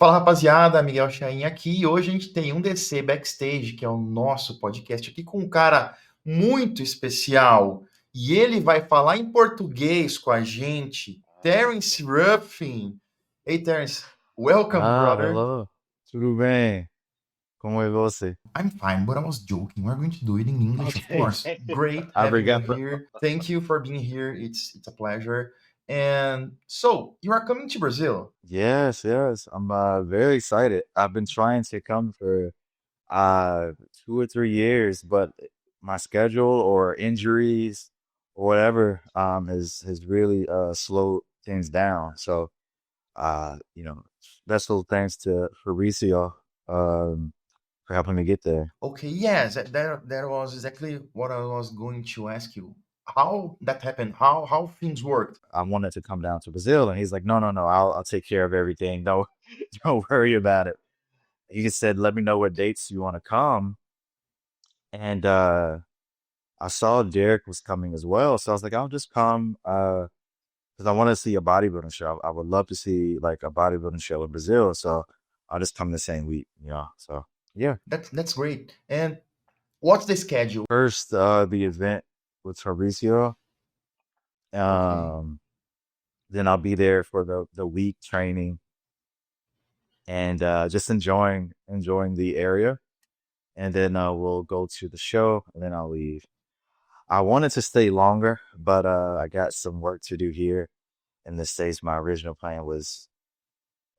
Fala rapaziada, Miguel Chain aqui e hoje a gente tem um DC Backstage, que é o nosso podcast aqui com um cara muito especial e ele vai falar em português com a gente, Terence Ruffin. Hey Terence, welcome brother. Hello. Tudo bem? Como é você? I'm fine, but I was joking. We're going to do it in English, of Okay. course. Great having you Obrigado. here. Thank you for being here. It's a pleasure. And so, you are coming to Brazil? Yes, yes. I'm very excited. I've been trying to come for uh 2 or 3 years, but my schedule or injuries or whatever has really slowed things down. So special thanks to Faricio for helping me get there. Okay, yes, that was exactly what I was going to ask you. How that happened? How things worked? I wanted to come down to Brazil, and he's like, "No, no, no, I'll take care of everything. Don't don't worry about it." He just said, "Let me know what dates you want to come." And I saw Derek was coming as well, so I was like, "I'll just come because I want to see a bodybuilding show. I would love to see like a bodybuilding show in Brazil, so I'll just come the same week. So yeah, That's great. And what's the schedule? first the event with Fabricio. Okay. Um, then I'll be there for the week training and just enjoying the area. And then we'll go to the show, and then I'll leave. I wanted to stay longer, but I got some work to do here in the States. My original plan was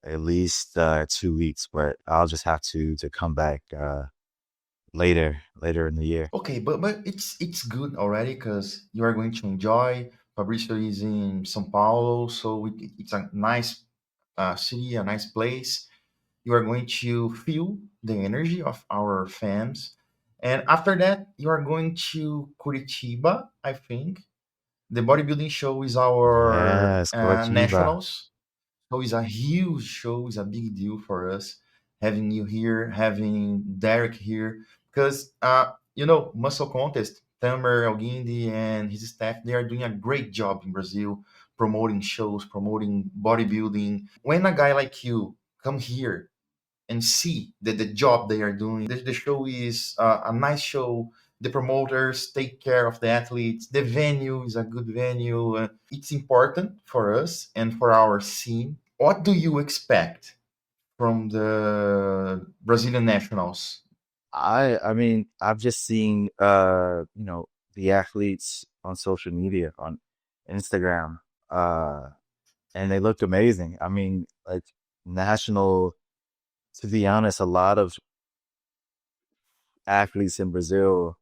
at least 2 weeks, but I'll just have to come back later in the year. Okay, but it's good already because you are going to enjoy. Fabrizio is in São Paulo, so it's a nice city, a nice place. You are going to feel the energy of our fans. And after that, you are going to Curitiba, I think. The bodybuilding show is our Yes, Coachiba. nationals. So it's a huge show. It's a big deal for us having you here, having Derek here, because Muscle Contest, Tamer Alguindi and his staff, they are doing a great job in Brazil, promoting shows, promoting bodybuilding. When a guy like you come here and see the job they are doing. The show is a nice show. The promoters take care of the athletes. The venue is a good venue. It's important for us and for our scene. What do you expect from the Brazilian nationals? I mean, I've just seen the athletes on social media on Instagram, uh, and they looked amazing. I mean, like national. To be honest, a lot of athletes in Brazil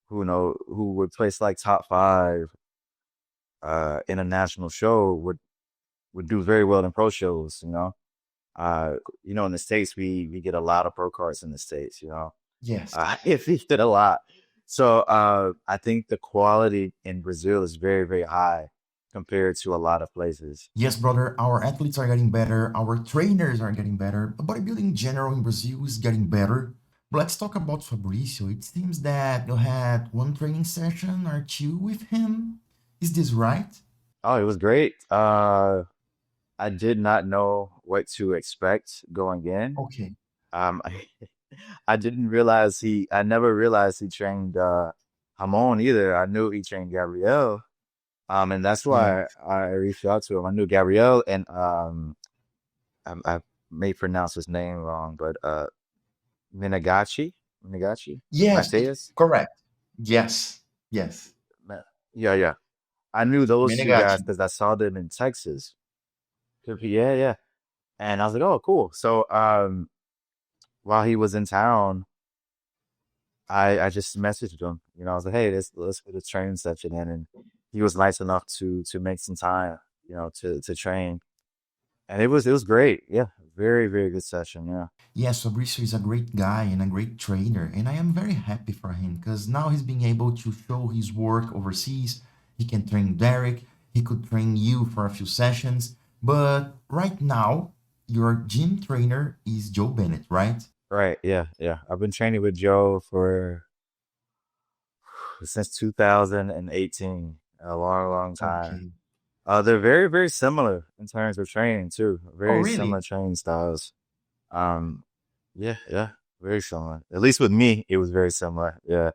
who would place like top five in a national show would do very well in pro shows. In the States we get a lot of pro cards in the States. Yes. It featured a lot. So I think the quality in Brazil is very, very high compared to a lot of places. Yes, brother, our athletes are getting better, our trainers are getting better, bodybuilding in general in Brazil is getting better. But let's talk about Fabricio. It seems that you had one training session or two with him. Is this right? Oh, it was great. I did not know what to expect going in. Okay. I, I didn't realize I never realized he trained Hamon either. I knew he trained Gabrielle. And that's Yeah. why I reached out to him. I knew Gabrielle and I may pronounce his name wrong, but Minagachi, Yes, Mateus. correct. Yes. Yes. Ma- Yeah, yeah. I knew those two guys Menegachi. because I saw them in Texas. Yeah, yeah. And I was like, oh, cool. So while he was in town, I just messaged him. I was like, hey, let's get a training session in, and he was nice enough to make some time, to train, and it was great. Yeah, very very good session. Yeah. Yes, Fabricio is a great guy and a great trainer, and I am very happy for him because now he's being able to show his work overseas. He can train Derek, he could train you for a few sessions, but right now, your gym trainer is Joe Bennett, right? Right. Yeah. Yeah. I've been training with Joe for since 2018, a long, long time. Okay. They're very, very similar in terms of training too. Oh, Very similar really? training styles. Um, yeah, yeah, very similar. At least with me, it was very similar. Yeah,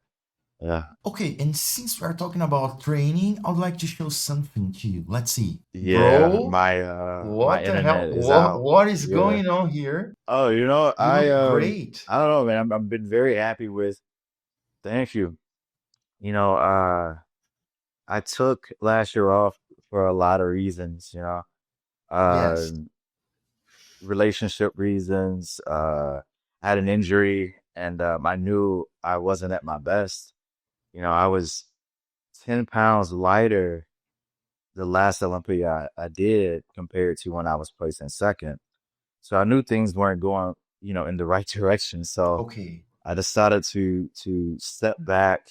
yeah, Okay, and since we are talking about training, I'd like to show something to you. Let's see. yeah. Bro, My what the hell? internet is out. What is Yeah. going on here? Oh, You look great. I don't know, man. I've been very happy with. Thank you. You know, I took last year off for a lot of reasons. Yes. Um, relationship reasons. I had an injury, and I knew I wasn't at my best. I was 10 pounds lighter the last Olympia I did compared to when I was placed in second. So I knew things weren't going, in the right direction. So Okay. I decided to step back,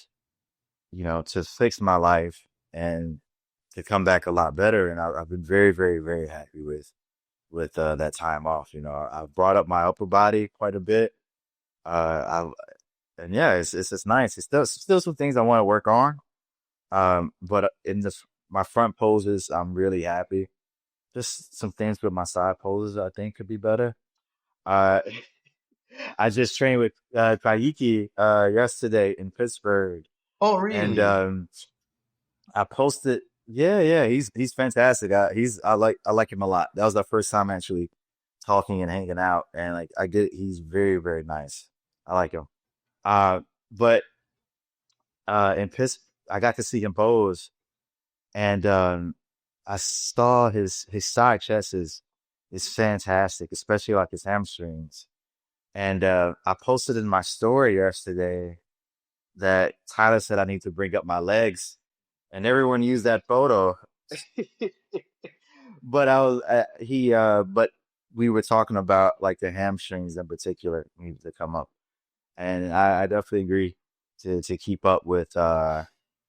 to fix my life and to come back a lot better. And I've been very, very, very happy with that time off. I brought up my upper body quite a bit. And yeah, it's just nice. It's still some things I want to work on. But in this my front poses, I'm really happy. Just some things with my side poses I think could be better. Uh, I just trained with Caike yesterday in Pittsburgh, Oh, and really? I posted. Yeah, yeah, he's fantastic. I like him a lot. That was the first time actually talking and hanging out, and like I get he's very very nice. I like him. Uh, but in Pittsburgh, I got to see him pose, and I saw his side chest is fantastic, especially like his hamstrings. And I posted in my story yesterday that Tyler said I need to bring up my legs, and everyone used that photo. But but we were talking about like the hamstrings in particular needed to come up, and I definitely agree to keep up with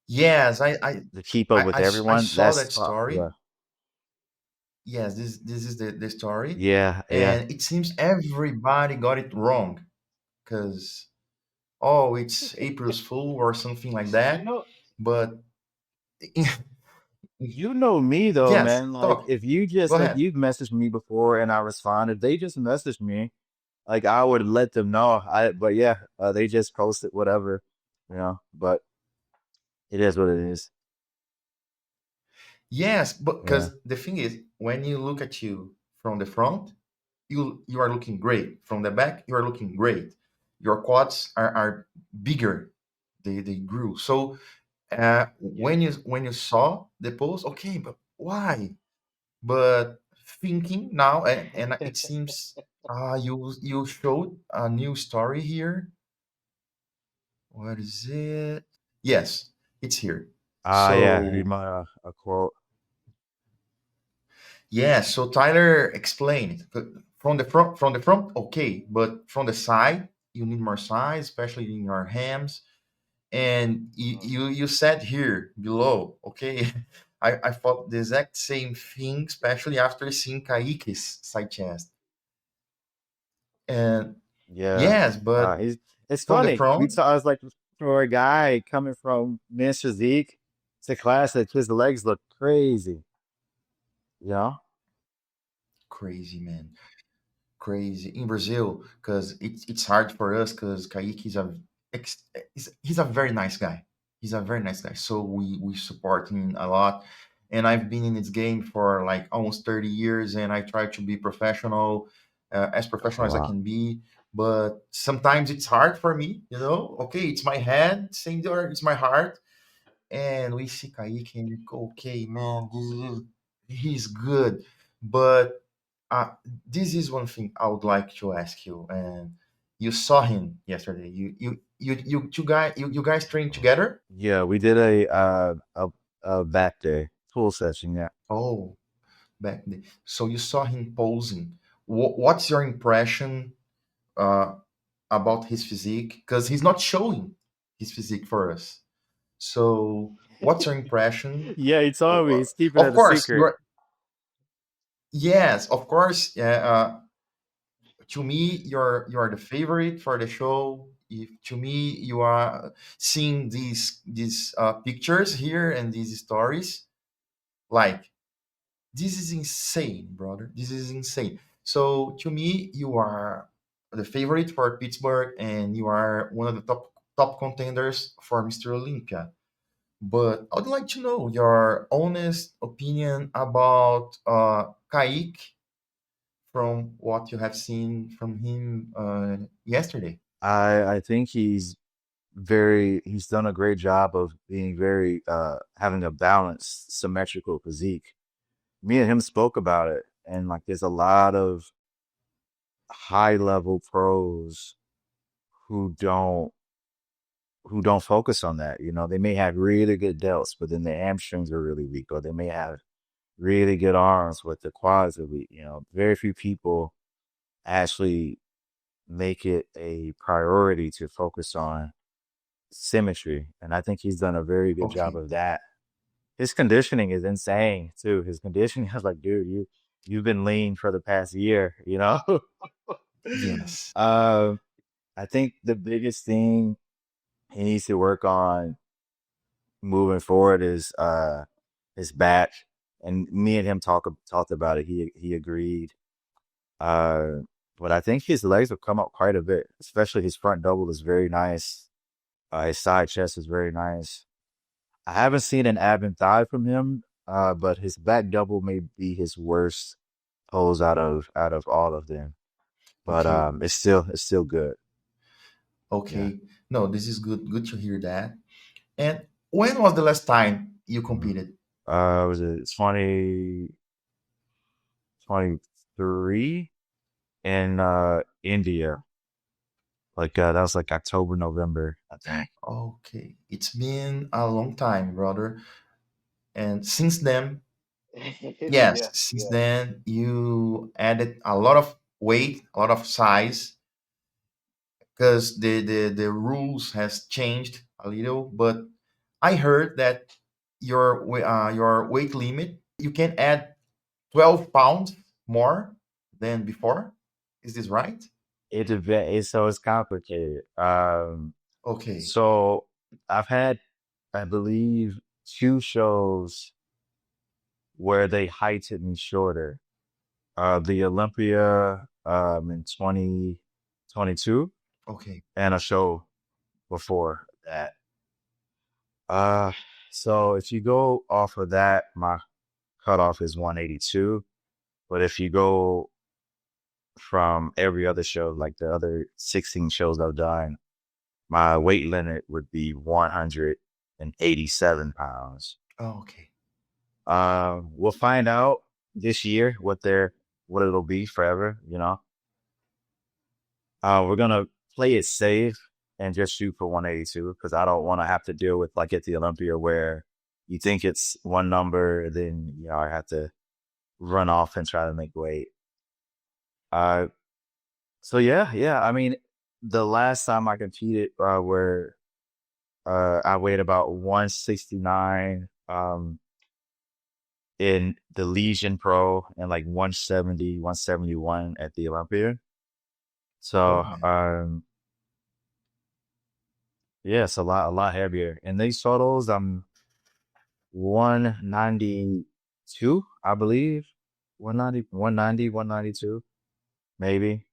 Yes, I I I everyone. saw That's that story. yeah, Yes, this is the story, yeah, yeah. and it seems everybody got it wrong because oh, it's April's Fool or something like You that. know, But You know me though, yes, man. Like talk. if you Go just like ahead. you've messaged me before and I responded, they just messaged me. Like I would let them know. But yeah, they just posted whatever, But it is what it is. Yes, but Yeah. because the thing is, when you look at you from the front, you are looking great. From the back, you are looking great. Your quads are bigger. They grew. So when you saw the post, okay, but why? But thinking now, and it seems you showed a new story here. What is it? Yes, it's here. Ah, yeah. Read So my a quote. yeah, so Tyler explained from the front. From the front, okay, but from the side, you need more size, especially in your hams. And you said here below, okay. I thought the exact same thing, especially after seeing Kaike's side chest. And Yeah. yes, but He's it's from the funny. front, I was like for a guy coming from men's physique to classic, his legs look crazy. You know? crazy man, crazy in Brazil because it's hard for us because Kaike is he's a very nice guy. He's a very nice guy. So we support him a lot. And I've been in this game for like almost 30 years, and I try to be professional, as Oh professional as I wow. can be. But sometimes it's hard for me, you know. Okay, it's my head, same there, it's my heart, and we see Kaique and okay, man, he's good. But this is one thing I would like to ask you. And you saw him yesterday. You guys trained together? Yeah, we did a back day tool session. Yeah. Oh, back then. So you saw him posing. What's your impression uh, about his physique? Because he's not showing his physique for us. So what's your impression? Yeah, he told me Uh, he's keeping Of it a course, secret. yes, of course. To me, you are the favorite for the show. If to me you are seeing these pictures here and these stories, like. This is insane, brother. This is insane. So to me, you are the favorite for Pittsburgh, and you are one of the top contenders for Mr. Olympia. But I would like to know your honest opinion about Caike from what you have seen from him yesterday. I think he's done a great job of being very having a balanced, symmetrical physique. Me and him spoke about it, and like there's a lot of high level pros who don't who don't focus on that. You know, they may have really good delts, but then their hamstrings are really weak, or they may have really good arms, but the quads are weak. You know, very few people actually make it a priority to focus on symmetry. And I think he's done a very good job Okay. of that. His conditioning is insane too. His conditioning, I was like, dude, you've been lean for the past year, you know? Yes. um, I think the biggest thing he needs to work on moving forward is his back. And me and him talked about it. He agreed. Uh, but I think his legs have come up quite a bit, especially his front double is very nice. His side chest is very nice. I haven't seen an ab and thigh from him, but his back double may be his worst pose out of all of them. But Okay. it's still good. Yeah. Okay. No, this is good. Good to hear that. And when was the last time you Mhm. competed? Was it 2023 in India? Like that was like October, November, I think. Okay. It's been a long time, brother. And since then, yes, Yeah, since yeah. then you added a lot of weight, a lot of size, because the rules has changed a little. But I heard that your weight limit, you can add 12 pounds more than before. Is this right? So it's complicated. Okay. So I've had, I believe, two shows where they heightened me shorter. The Olympia in 2022 Okay. and a show before that. Uh, so if you go off of that, my cutoff is 182. But if you go from every other show, like the other 16 shows I've done, my weight limit would be 187 pounds. Okay. We'll find out this year what it'll be forever, you know. We're gonna play it safe and just shoot for 182 because I don't want to have to deal with like at the Olympia where you think it's one number, then I have to run off and try to make weight. Uh, so yeah. I mean, the last time I competed, where I weighed about 169, in the Legion Pro and like 170, 171 at the Olympia. Oh So, man. yeah, it's a lot heavier. In these photos, I'm 192, I believe. 190, 190, 192, maybe.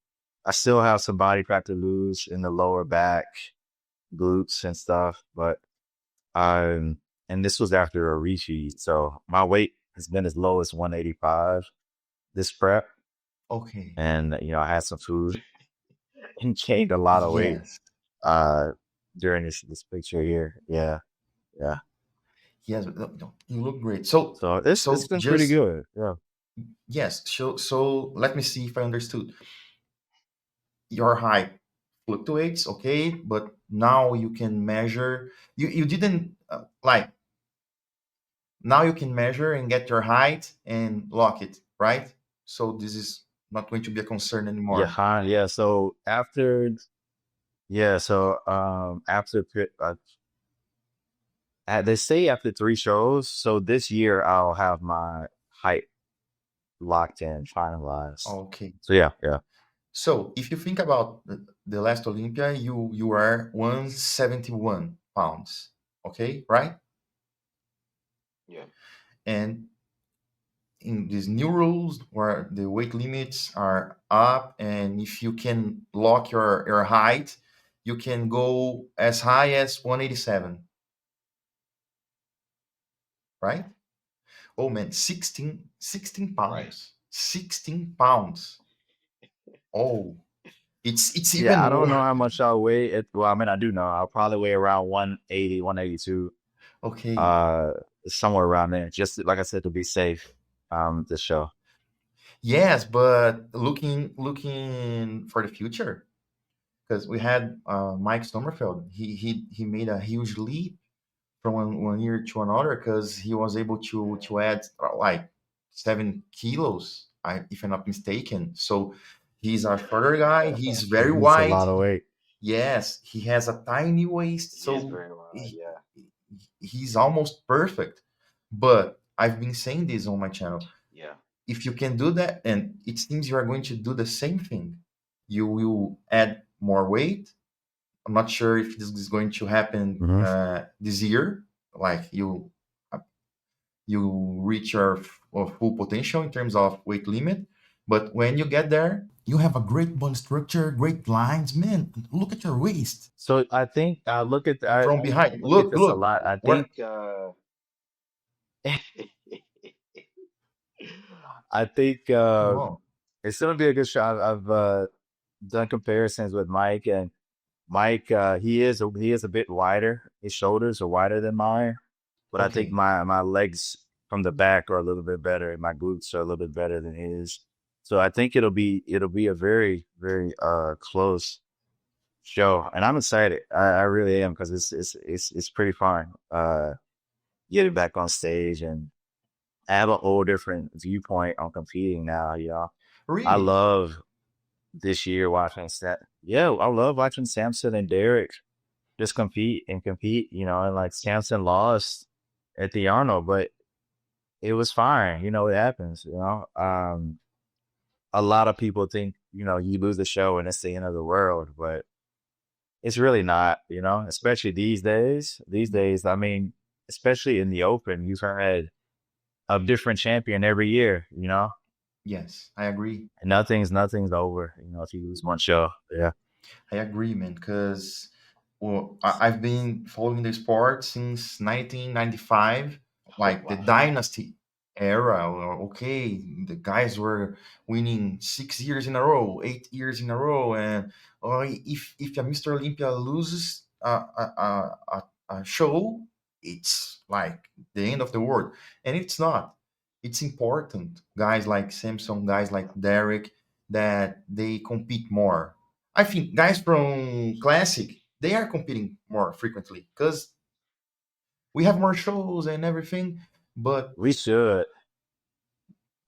I still have some body fat to lose in the lower back, glutes and stuff, but and this was after a refeed, so my weight has been as low as 185 this prep, Okay. and I had some food and gained a lot of weight Yes. uh during this picture here. Yeah, yeah. Yes. No, no, you look great. So So it's so been pretty just good. Yeah. yes. So let me see if I understood. Your height fluctuates, okay, but now you can measure. You didn't like, now you can measure and get your height and lock it, right? So this is not going to be a concern Yeah, anymore. huh? Yeah. So after they say after three shows. So this year I'll have my height locked in, finalized. Okay. So yeah. So if you think about the last Olympia, you are 171 pounds. Okay, right? Yeah. And in these new rules where the weight limits are up, and if you can lock your height, you can go as high as 187, right? Oh man, 16 Right. pounds. 16 pounds. Oh, it's Yeah, even I don't more. know how much I'll weigh. Well, I mean, I do know. I'll probably weigh around 180, 182, Okay. uh, somewhere around there. Just like I said, to be safe, this show. Yes, but looking for the future, because we had Mike Sommerfeld. He made a huge leap from one year to another because he was able to add like 7 kilos, if I'm not mistaken. So he's a shorter guy. He's very It's a wide. lot of weight. Yes, he has a tiny waist, He is so very wide, he, yeah. he's almost perfect. But I've been saying this on my channel. Yeah. If you can do that, and it seems you are going to do the same thing, you will add more weight. I'm not sure if this is going to happen Hmm. this year. Like you reach your full potential in terms of weight limit, but when you get there, you have a great bone structure, great lines. Man, look at your waist So I think I from behind. look at Look, this a look. lot. I Where? think I think Come on. it's gonna be a good show. I've done comparisons with Mike, and Mike, he is a bit wider. His shoulders are wider than mine, but I think Okay. my legs from the back are a little bit better, and my glutes are a little bit better than his. So I think it'll be a very close show, and I'm excited. I really am because it's pretty fun. Getting back on stage, and I have a whole different viewpoint on competing now. You know, I Really? love this year watching Yeah, I love watching Samson and Derek just compete, you know, and like Samson lost at the Arnold, but it was fine. You know, it happens, you know. A lot of people think, you know, you lose the show and it's the end of the world, but it's really not, you know, especially these days. These days, I mean, especially in the open, you've had a different champion every year, you know, Yes, I agree. and nothing's over, you know, if you lose one show. Yeah. I agree, man. Because well, I've been following the sport since 1995, oh like the wow. dynasty era. Okay, the guys were winning 6 years in a row, 8 years in a row, and if a Mr. Olympia loses a show, it's like the end of the world, and it's not. It's important. Guys like Samson, guys like Derek, that they compete more. I think guys from classic, they are competing more frequently because we have more shows and everything. But We should.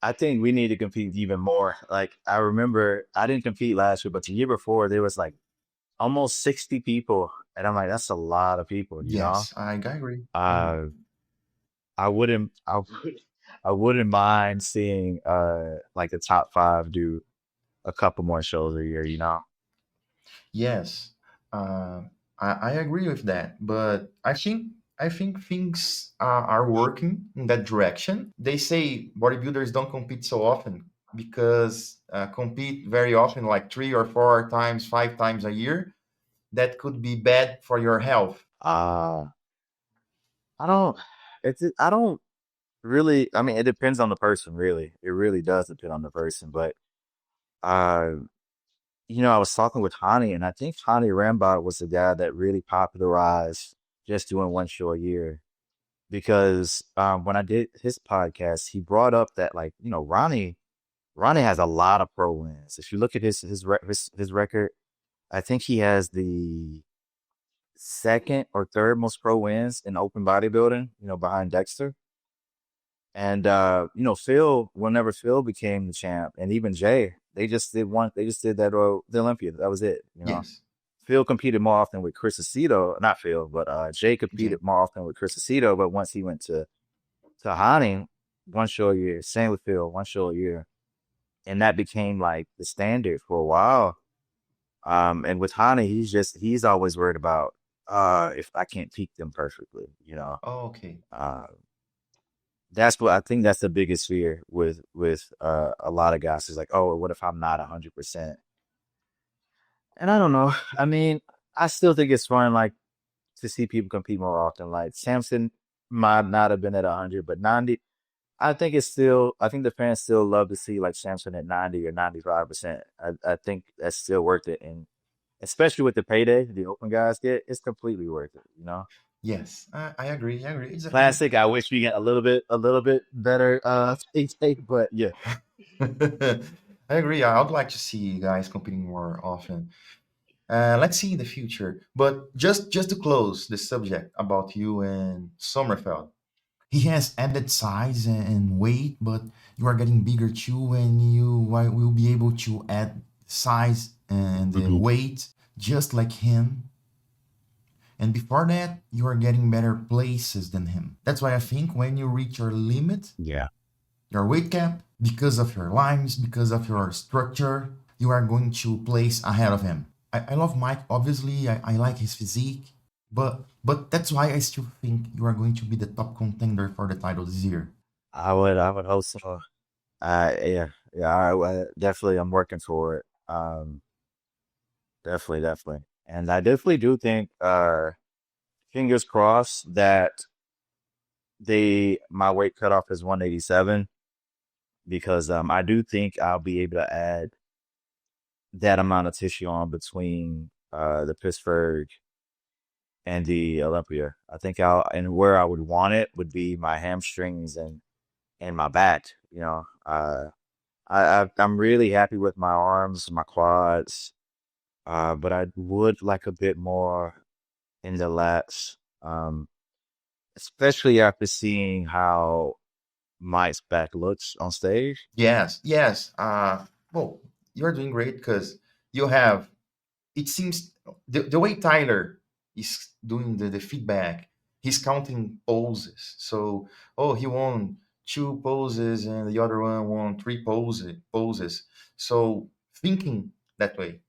I think we need to compete even more. Like I remember I didn't compete last year, but the year before there was like almost 60 people. And I'm like, that's a lot of people, you know? yes, I agree. I agree. Uh I wouldn't I wouldn't mind seeing like the top five do a couple more shows a year, you know? Yes, uh, I agree with that. But I think things are working in that direction. They say bodybuilders don't compete so often because compete very often, like 3 or 4 times, 5 times a year. That could be bad for your health. Uh I don't I don't really, I mean it depends on the person really. It really does depend on the person, but uh you know, I was talking with Hani, and I think Hani Rambod was the guy that really popularized just doing one show a year. Because when I did his podcast, he brought up that like, you know, Ronnie has a lot of pro wins. If you look at his record, I think he has the second or third most pro wins in open bodybuilding, you know, behind Dexter. And you know, whenever Phil became the champ, and even Jay, they just did that the Olympia. That was it, you know. Yes, Phil competed more often with Chris Aceto, not Phil, but Jay Jay. competed more often with Chris Aceto. But once he went to Hani, one show a year. Same with Phil, one show a year, and that became like the standard for a while. And with Hani, he's always worried about if I can't peak them perfectly, you know. Oh, okay. Uh, That's what I think that's the biggest fear with a lot of guys is like, oh, what if I'm not 100%? And I don't know. I mean, I still think it's fun, like to see people compete more often. Like Samson might not have been at 100, but 90. I think it's still. I think the fans still love to see like Samson at 90 or 95%. I think that's still worth it, and especially with the payday the open guys get, it's completely worth it. You know, Yes, I agree. I agree. It's classic. I wish we get a little bit better payday, but yeah. I agree. I would like to see guys competing more often. Let's see in the future. But just to close the subject about you and Sommerfeld, he has added size and weight, but you are getting bigger too, and will be able to add size and Mhm. weight just like him. And before that, you are getting better places than him. That's why I think when you reach your limit, Yeah. your weight cap, because of your lines, because of your structure, you are going to place ahead of him. I love Mike, obviously. I like his physique, but that's why I still think you are going to be the top contender for the title this year. I would hope so. Yeah, yeah. Definitely, I'm working toward it. Definitely, definitely, and I definitely do think, fingers crossed that my weight cutoff is 187 because I do think I'll be able to add that amount of tissue on between the Pittsburgh and the Olympia. I think and where I would want it would be my hamstrings and my back. You know, I'm really happy with my arms, my quads, but I would like a bit more in the lats, especially after seeing how Mike's back looks on stage. Yes, yes. Well, you're doing great because you have. It seems the way Tyler is doing the feedback, he's counting poses. So, oh, he won two poses and the other one won three poses. So, thinking that way,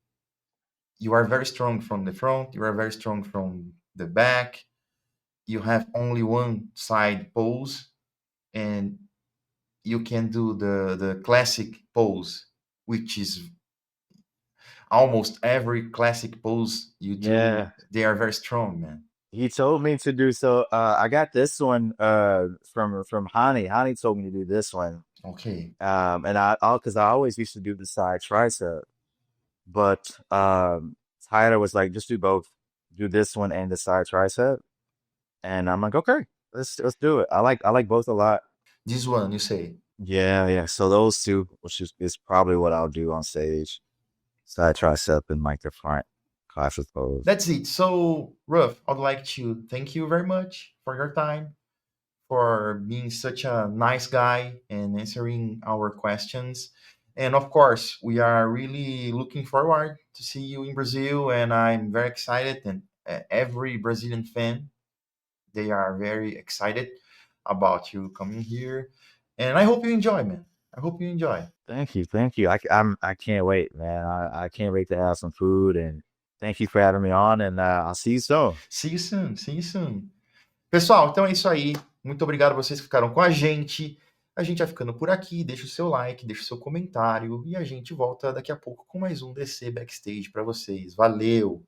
you are very strong from the front, you are very strong from the back. You have only one side pose, and you can do the classic pose, which is almost every classic pose you do. Yeah, They are very strong, man. he told me to do so. I got this one from Hani. Hani told me to do this one. Okay. And because I always used to do the side tricep, but Tyler was like, just do both, do this one and the side tricep, and I'm like, okay, let's do it. I like both a lot. This one, you say. Yeah, yeah. So those two, which is probably what I'll do on stage, side tricep and like the front classic pose. That's it. So, Ruff, I'd like to thank you very much for your time, for being such a nice guy and answering our questions. And of course, we are really looking forward to see you in Brazil, and I'm very excited. And every Brazilian fan, they are very excited about you coming here. And I hope you enjoy, man. I hope you enjoy. Thank you, thank you. I can't wait, man. I can't wait to have some food and thank you for having me on and I'll see you soon. See you soon. See you soon. Pessoal, então é isso aí. Muito obrigado a vocês que ficaram com a gente. A gente vai ficando por aqui. Deixa o seu like, deixa o seu comentário. E a gente volta daqui a pouco com mais um DC Backstage para vocês. Valeu!